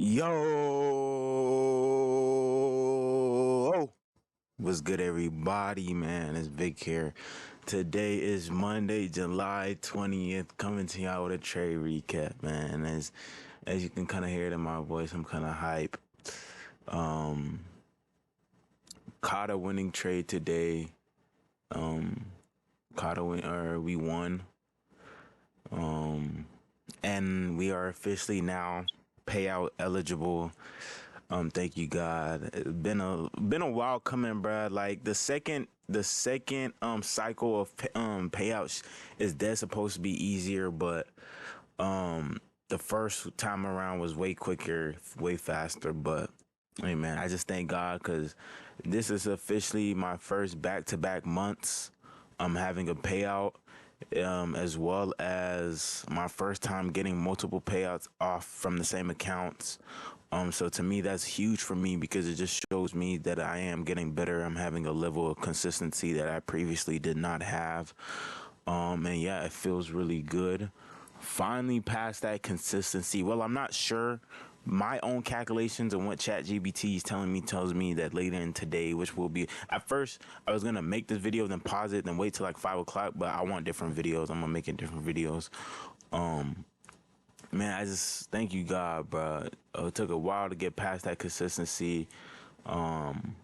Yo, what's good, everybody? Man, it's Vic here. Today is Monday, July 20th. Coming to y'all with a trade recap, man. As you can kind of hear it in my voice, I'm kind of hype. Um, Caught a winning trade today. We won. And we are officially now payout eligible. Thank you, God. It's been a while coming, bruh. Like the second cycle of payouts is dead supposed to be easier, but the first time around was way quicker, way faster. But hey, man, I just thank God because this is officially my first back-to-back months. I'm having a payout, as well as my first time getting multiple payouts off from the same accounts. So to me, that's huge for me because it just shows me that I am getting better. I'm having a level of consistency that I previously did not have. And yeah, it feels really good. Finally past that consistency. Well, I'm not sure. My own calculations and what ChatGPT is tells me that later in today, which will be at first, I was gonna make this video, then pause it, then wait till like 5 o'clock. But I want different videos. I'm gonna make it different videos. Man, I just thank you, God, bro. It took a while to get past that consistency. Man,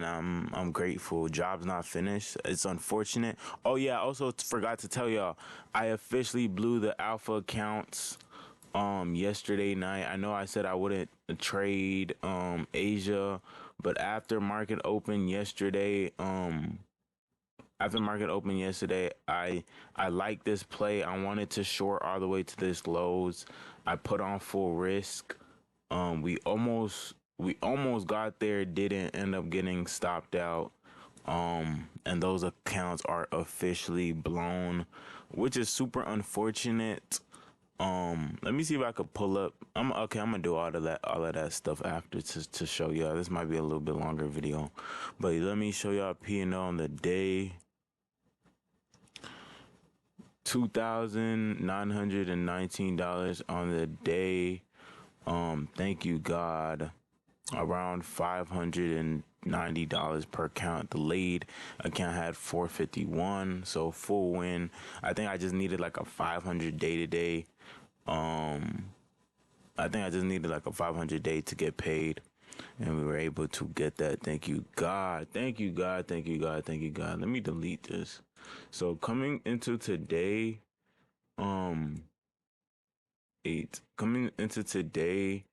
I'm grateful. Job's not finished. It's unfortunate. Oh yeah, I also forgot to tell y'all, I officially blew the alpha accounts yesterday night. I know I said I wouldn't trade Asia, but after market open yesterday, I like this play. I wanted to short all the way to this lows. I put on full risk. We almost got there, didn't end up getting stopped out. And those accounts are officially blown, which is super unfortunate. Let me see if I could pull up. I'm gonna do all of that stuff after to show y'all. This might be a little bit longer video, but let me show y'all P&L on the day. $2,919 on the day. Thank you, God. Around $590 per account. The lead account had 451, so full win. I think I just needed like a 500 day today. I think I just needed like a 500 day to get paid, and we were able to get that. Thank you, God. Thank you, God. Thank you, God. Thank you, God. Let me delete this. So coming into today, um, coming into today,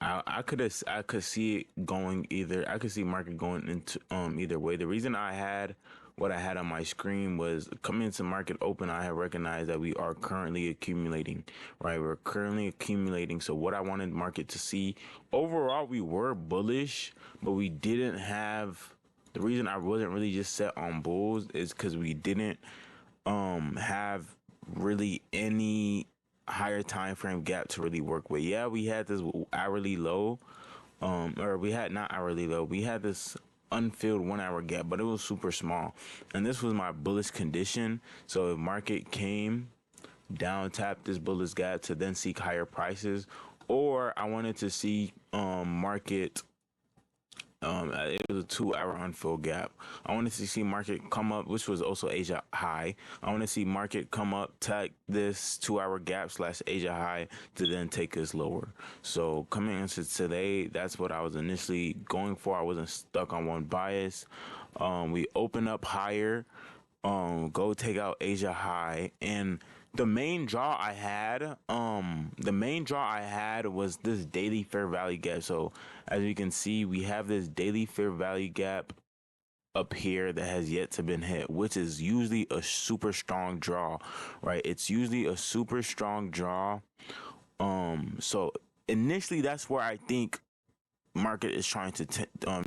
I could see it going either. I could see market going into either way. The reason I had what I had on my screen was coming into market open. I have recognized that we are currently accumulating, right? We're currently accumulating. So what I wanted market to see overall, we were bullish, but we didn't have. The reason I wasn't really just set on bulls is because we didn't have really any higher time frame gap to really work with. Yeah, we had this hourly low, or we had not hourly low. We had this unfilled 1 hour gap, but it was super small, and this was my bullish condition. So if market came down, tap this bullish gap to then seek higher prices, or I wanted to see market. It was a 2 hour unfilled gap. I wanted to see market come up, which was also Asia high. I want to see market come up, tag this 2 hour gap slash Asia high to then take us lower. So coming into today, that's what I was initially going for. I wasn't stuck on one bias. We open up higher, go take out Asia high, and the main draw I had was this daily fair value gap. So as you can see, we have this daily fair value gap up here that has yet to been hit, which is usually a super strong draw, right? It's usually a super strong draw. So initially that's where I think market is trying to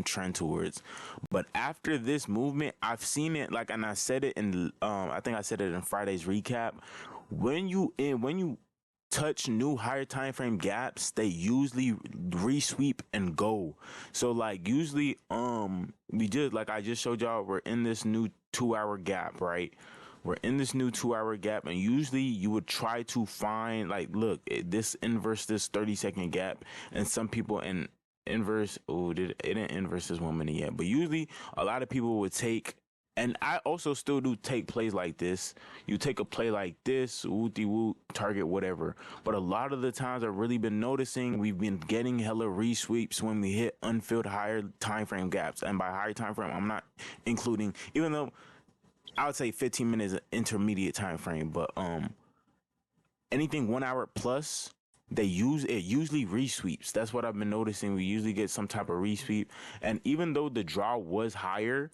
trend towards. But after this movement, I've seen it, like, and I said it in I think I said it in Friday's recap. When you touch new higher time frame gaps, they usually resweep and go. So like usually we just, like I just showed y'all, we're in this new 2 hour gap, right? We're in this new 2 hour gap, and usually you would try to find, like, look, this inverse this 30-second gap, and some people in inverse, oh, it didn't inverse this 1 minute yet, but usually a lot of people would take, and I also still do take plays like this. You take a play like this, wooty woo, target, whatever. But a lot of the times I've really been noticing we've been getting hella resweeps when we hit unfilled higher time frame gaps. And by higher time frame, I'm not including, even though I would say 15 minutes intermediate time frame, but anything 1 hour plus, it usually resweeps. That's what I've been noticing. We usually get some type of resweep. And even though the draw was higher,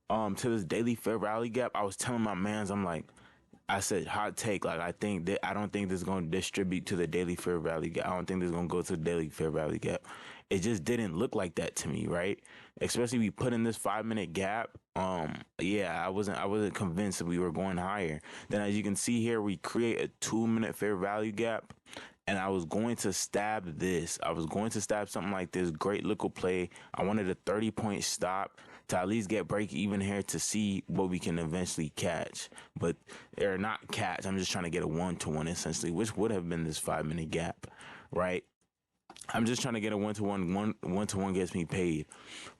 to this daily fair value gap, I was telling my mans, I'm like, I said, hot take, like, I don't think this is going to distribute to the daily fair value gap. I don't think this is going to go to the daily fair value gap. It just didn't look like that to me, right? Especially we put in this 5 minute gap. Yeah, I wasn't convinced that we were going higher. Then as you can see here, we create a 2 minute fair value gap. And I was going to stab this. I was going to stab something like this. Great liquid play. I wanted a 30-point stop to at least get break even here to see what we can eventually catch. But they're not catch. I'm just trying to get a 1-to-1 essentially, which would have been this 5 minute gap, right? I'm just trying to get a 1-to-1. 1-to-1 gets me paid.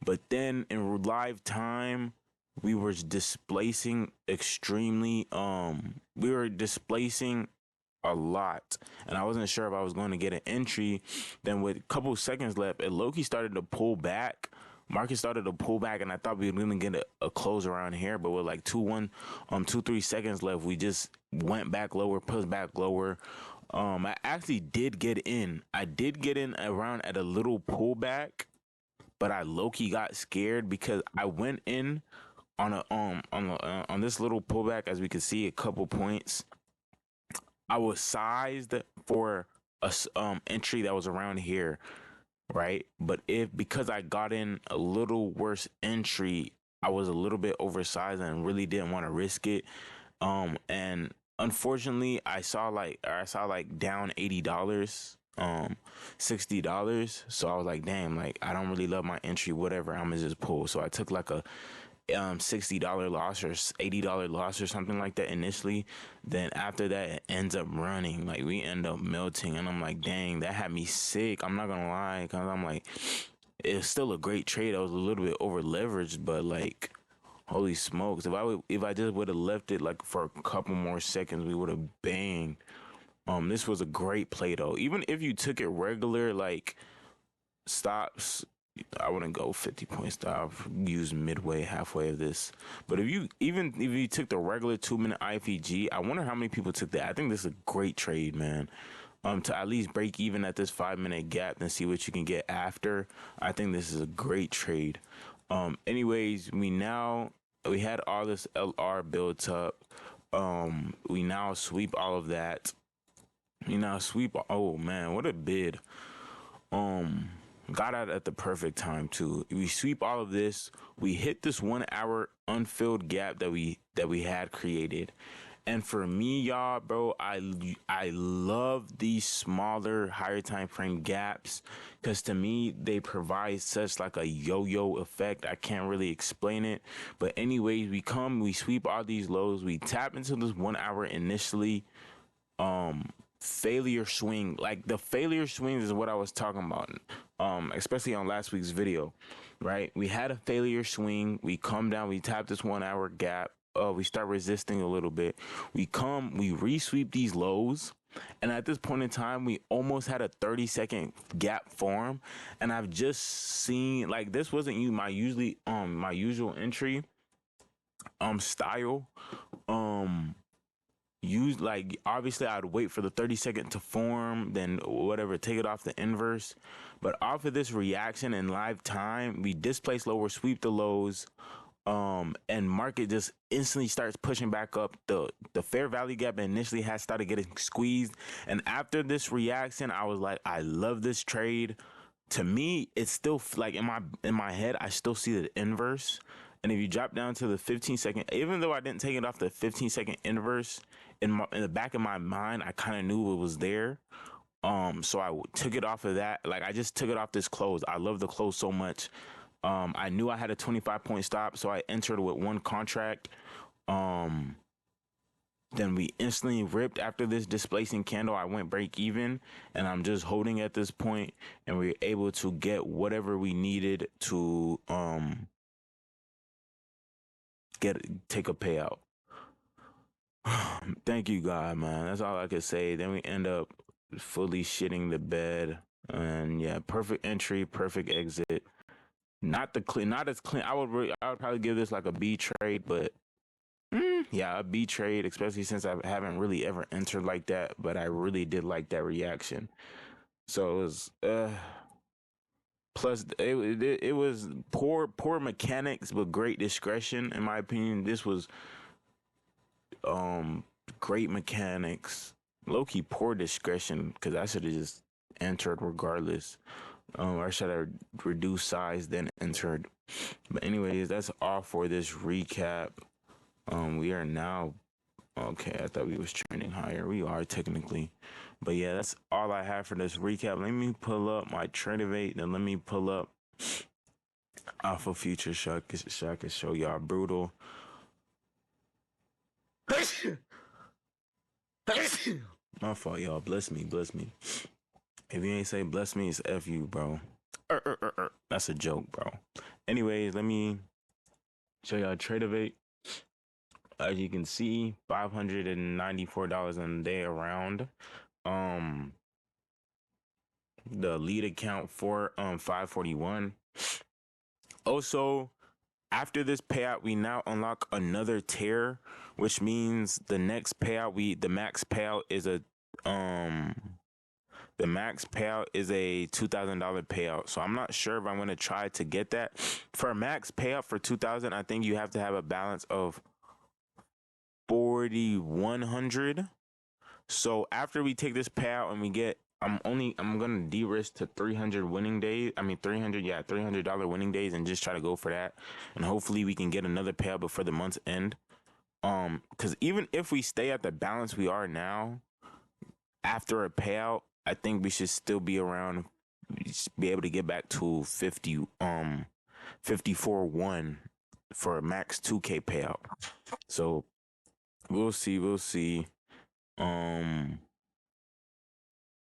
But then in live time, we were displacing extremely. We were displacing a lot, and I wasn't sure if I was going to get an entry. Then with a couple seconds left, it lowkey started to pull back. Market started to pull back, and I thought we were gonna get a close around here, but with like 2-3 seconds left, we just went back lower, pushed back lower. I actually did get in. I did get in around at a little pullback, but I lowkey got scared because I went in on on this little pullback. As we could see, a couple points. I was sized for a entry that was around here, right? But because I got in a little worse entry, I was a little bit oversized and really didn't want to risk it. And unfortunately, I saw like down $80, $60. So I was like, damn, like I don't really love my entry, whatever. I'm gonna just pull. So I took like a $60 loss or $80 loss or something like that initially. Then after that, it ends up running, like we end up melting, and I'm like, dang, that had me sick. I'm not gonna lie, because I'm like, it's still a great trade. I was a little bit over leveraged, but like, holy smokes, if I just would have left it like for a couple more seconds, we would have banged. This was a great play though. Even if you took it regular, like stops, I wouldn't go 50-point stop. Use midway, halfway of this. But if you took the regular 2-minute IFEG, I wonder how many people took that. I think this is a great trade, man. To at least break even at this 5-minute gap and see what you can get after. I think this is a great trade. Anyways, we had all this LR built up. We now sweep all of that. Oh man, what a bid. Got out at the perfect time too. We sweep all of this. We hit this 1 hour unfilled gap that we had created. And for me, y'all, bro, I love these smaller, higher time frame gaps, because to me they provide such like a yo-yo effect. I can't really explain it, but anyways, we sweep all these lows, we tap into this 1 hour initially. Failure swing, like the failure swings is what I was talking about, especially on last week's video, right? We had a failure swing, we come down, we tap this 1 hour gap, we start resisting a little bit, we resweep these lows, and at this point in time, we almost had a 30-second gap form, and I've just seen, like, this wasn't my usual entry style. Like, obviously I'd wait for the 30-second to form, then whatever, take it off the inverse. But off of this reaction in live time, we displace lower, sweep the lows, and market just instantly starts pushing back up. The fair value gap initially had started getting squeezed, and after this reaction, I was like, I love this trade. To me, it's still like in my head, I still see the inverse. And if you drop down to the 15-second, even though I didn't take it off the 15-second inverse, in the back of my mind, I kind of knew it was there. So I took it off of that. Like, I just took it off this close. I love the close so much. I knew I had a 25-point stop, so I entered with one contract. Then we instantly ripped after this displacing candle. I went break even, and I'm just holding at this point, and we were able to get whatever we needed to take a payout. Thank you, God, man. That's all I could say. Then we end up fully shitting the bed, and yeah, perfect entry, perfect exit. Not as clean. I would probably give this like a B trade, but yeah, a B trade, especially since I haven't really ever entered like that. But I really did like that reaction. So it was plus it was poor mechanics, but great discretion in my opinion. This was great mechanics, low key poor discretion because I should have just entered regardless. Or should I reduce size then entered? But anyways, that's all for this recap. We are now okay. I thought we was trending higher. We are technically, but yeah, that's all I have for this recap. Let me pull up my Trendivate, and let me pull up Alpha Future so I can show y'all brutal. My fault, y'all. Bless me, bless me. If you ain't say bless me, it's F you, bro. That's a joke, bro. Anyways, let me show y'all Trendivate. As you can see, $594 in a day around. The lead account for 541. Also, after this payout, we now unlock another tier, which means the next payout, the max payout is a $2,000 payout. So I'm not sure if I'm gonna try to get that. For a max payout for 2,000, I think you have to have a balance of 4,100. So after we take this payout and we get, I'm gonna de-risk to 300 winning days. I mean $300 winning days, and just try to go for that. And hopefully we can get another payout before the month's end. Because even if we stay at the balance we are now, after a payout, I think we should still be around, be able to get back to 54-1 for a max 2K payout. So we'll see.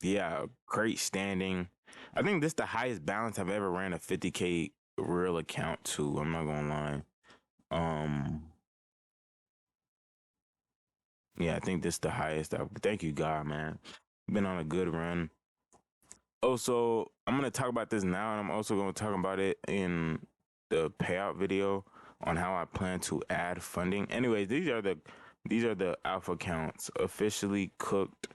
Yeah, great standing. I think this is the highest balance I've ever ran a 50K real account to. I'm not gonna lie. Yeah, I think this is the highest. Thank you, God, man. Been on a good run. Also, I'm gonna talk about this now, and I'm also gonna talk about it in the payout video on how I plan to add funding. Anyways, these are the alpha accounts officially cooked.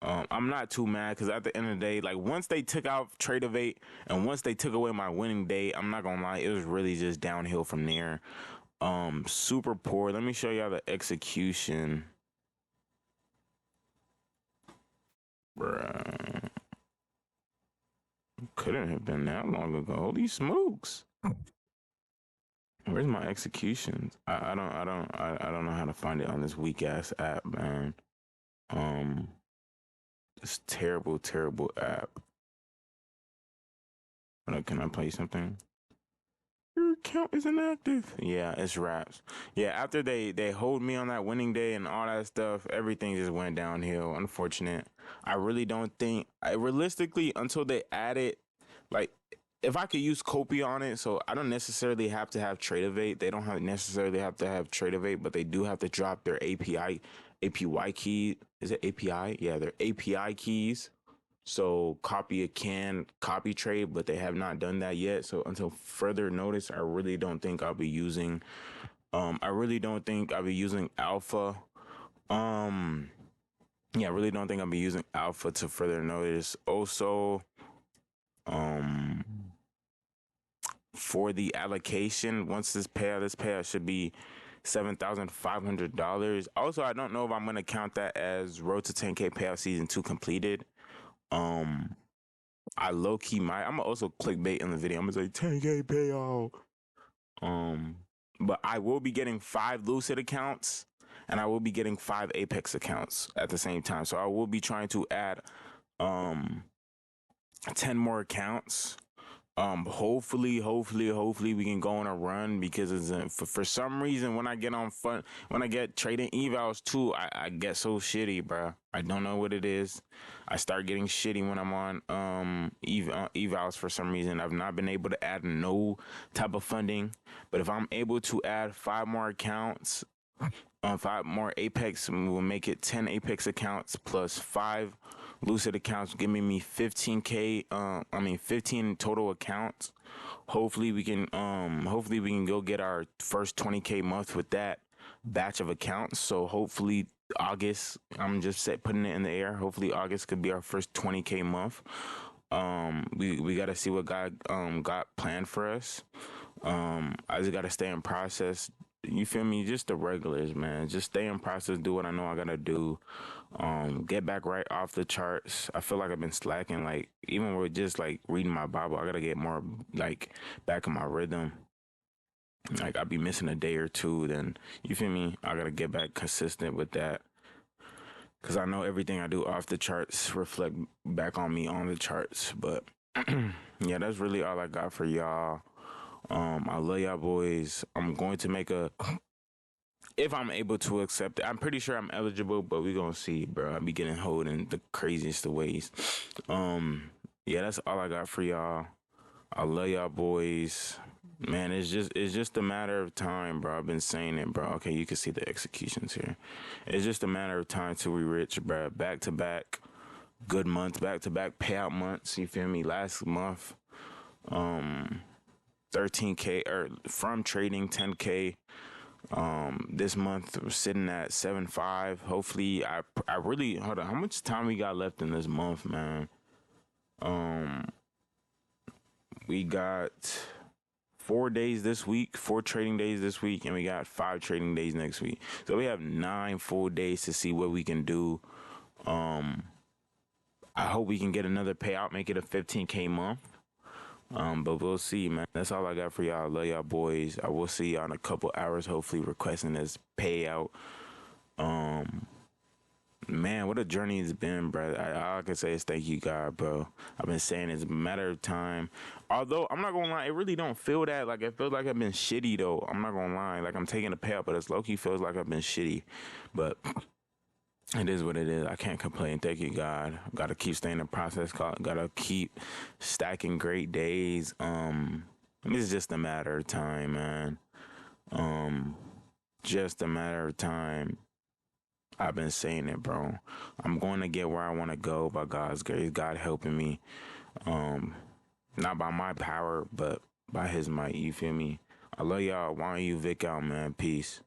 I'm not too mad because at the end of the day, like once they took out Trendivate and once they took away my winning day, I'm not gonna lie, it was really just downhill from there. Super poor. Let me show y'all the execution. Bruh. Couldn't have been that long ago. Holy smokes. Where's my executions? I don't know how to find it on this weak ass app, man. This terrible app. Can I play something? Your account is inactive. Yeah, it's wraps. Yeah, after they hold me on that winning day and all that stuff, everything just went downhill. Unfortunate. I really don't think, realistically, until they add it, like if I could use Copy on it, so I don't necessarily have to have Trendivate. They don't necessarily have to have Trendivate, but they do have to drop their APY key. Is it API? Yeah, their API keys. So copy can copy trade, but they have not done that yet. So until further notice, I really don't think I'll be using alpha. Yeah, I really don't think I'll be using alpha to further notice. Also, for the allocation, once this payout should be $7,500. Also, I don't know if I'm gonna count that as Road to 10K payout season 2 completed. I low key might. I'm gonna also clickbait in the video. I'm gonna say 10K payout. But I will be getting 5 lucid accounts and I will be getting 5 Apex accounts at the same time. So I will be trying to add 10 more accounts. Hopefully we can go on a run because for some reason when I get trading evals too, I get so shitty, bro. I don't know what it is. I start getting shitty when I'm on evals for some reason. I've not been able to add no type of funding, but if I'm able to add 5 more accounts, 5 more Apex, will make it 10 Apex accounts plus 5 lucid accounts, giving me 15k. 15 total accounts. Hopefully we can go get our first 20k month with that batch of accounts. So hopefully August, I'm just putting it in the air. Hopefully August could be our first 20k month. We gotta see what God got planned for us. I just gotta stay in process. You feel me? Just the regulars, man. Just stay in process, do what I know I gotta do. Get back right off the charts. I feel like I've been slacking. Like even with just like reading my Bible, I gotta get more like back in my rhythm. Like I'll be missing a day or two, then you feel me? I gotta get back consistent with that. Cause I know everything I do off the charts reflect back on me on the charts. But yeah, that's really all I got for y'all. I love y'all boys. I'm going to make a if I'm able to accept it. I'm pretty sure I'm eligible, but we gonna see, bro. I be getting hold in the craziest of ways. Yeah, that's all I got for y'all. I love y'all boys. Man, it's just a matter of time, bro. I've been saying it, bro. Okay, you can see the executions here. It's just a matter of time till we rich, bro. Back to back good months, back to back payout months. You feel me? Last month, 13k or from trading 10k. This month we're sitting at 7.5. Hopefully, I really hold on. How much time we got left in this month, man? We got 4 days this week, 4 trading days this week, and we got 5 trading days next week. So we have 9 full days to see what we can do. I hope we can get another payout, make it a 15k month. But we'll see, man. That's all I got for y'all. Love y'all boys. I will see y'all in a couple hours, hopefully requesting this payout. Man, what a journey it's been, bro. All I can say is thank you, God, bro. I've been saying it's a matter of time. Although I'm not gonna lie, it really don't feel that. Like it feels like I've been shitty though. I'm not gonna lie. Like I'm taking a payout, but it's low-key feels like I've been shitty. But it is what it is. I can't complain. Thank you, God. Gotta keep staying in process. Gotta keep stacking great days. It's just a matter of time, man. Just a matter of time. I've been saying it, bro. I'm going to get where I want to go by God's grace. God helping me. Not by my power, but by His might. You feel me? I love y'all. Why don't you Vic out, man? Peace.